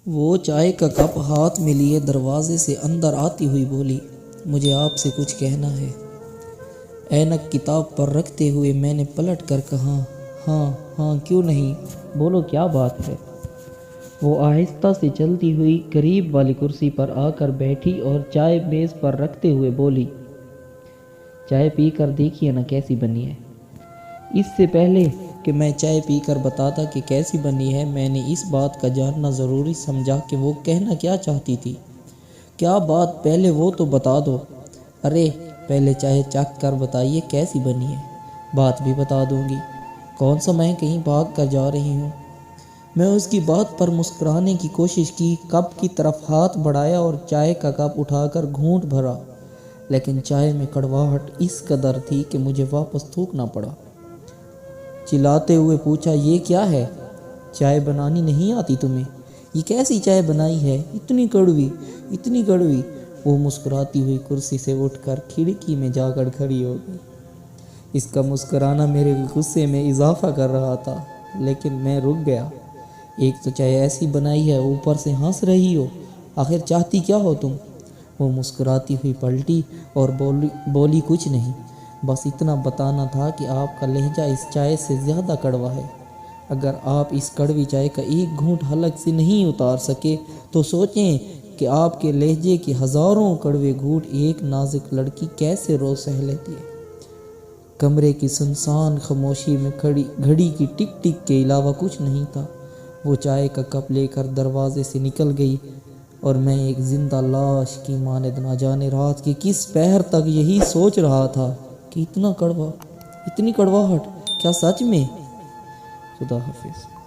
وہ چائے کا کپ ہاتھ میں لیے دروازے سے اندر آتی ہوئی بولی، مجھے آپ سے کچھ کہنا ہے۔ اینک کتاب پر رکھتے ہوئے میں نے پلٹ کر کہا، ہاں کیوں نہیں، بولو کیا بات ہے۔ وہ آہستہ سے چلتی ہوئی قریب والی کرسی پر آ کر بیٹھی اور چائے میز پر رکھتے ہوئے بولی، چائے پی کر دیکھیے نا کیسی بنی ہے۔ اس سے پہلے کہ میں چائے پی کر بتاتا کہ کیسی بنی ہے، میں نے اس بات کا جاننا ضروری سمجھا کہ وہ کہنا کیا چاہتی تھی۔ کیا بات، پہلے وہ تو بتا دو۔ ارے پہلے چائے چکھ کر بتائیے کیسی بنی ہے، بات بھی بتا دوں گی۔ کون سا میں کہیں بھاگ کر جا رہی ہوں؟ میں اس کی بات پر مسکرانے کی کوشش کی، کپ کی طرف ہاتھ بڑھایا اور چائے کا کپ اٹھا کر گھونٹ بھرا، لیکن چائے میں کڑواہٹ اس قدر تھی کہ مجھے واپس تھوکنا پڑا۔ چلاتے ہوئے پوچھا، یہ کیا ہے؟ چائے بنانی نہیں آتی تمہیں؟ یہ کیسی چائے بنائی ہے، اتنی کڑوی، اتنی کڑوی۔ وہ مسکراتی ہوئی کرسی سے اٹھ کر کھڑکی میں جا کر کھڑی ہو گئی۔ اس کا مسکرانا میرے غصے میں اضافہ کر رہا تھا، لیکن میں رک گیا۔ ایک تو چائے ایسی بنائی ہے، اوپر سے ہنس رہی ہو، آخر چاہتی کیا ہو تم؟ وہ مسکراتی ہوئی پلٹی اور بولی کچھ نہیں، بس اتنا بتانا تھا کہ آپ کا لہجہ اس چائے سے زیادہ کڑوا ہے۔ اگر آپ اس کڑوی چائے کا ایک گھونٹ حلق سے نہیں اتار سکے تو سوچیں کہ آپ کے لہجے کے ہزاروں کڑوے گھونٹ ایک نازک لڑکی کیسے روز سہ لیتی ہے۔ کمرے کی سنسان خاموشی میں گھڑی کی ٹک ٹک کے علاوہ کچھ نہیں تھا۔ وہ چائے کا کپ لے کر دروازے سے نکل گئی اور میں ایک زندہ لاش کی مانند نہ جانے رات کے کس پہر تک یہی سوچ رہا تھا کہ اتنا کڑوا، اتنی کڑواہٹ، کیا سچ میں؟ خدا حافظ۔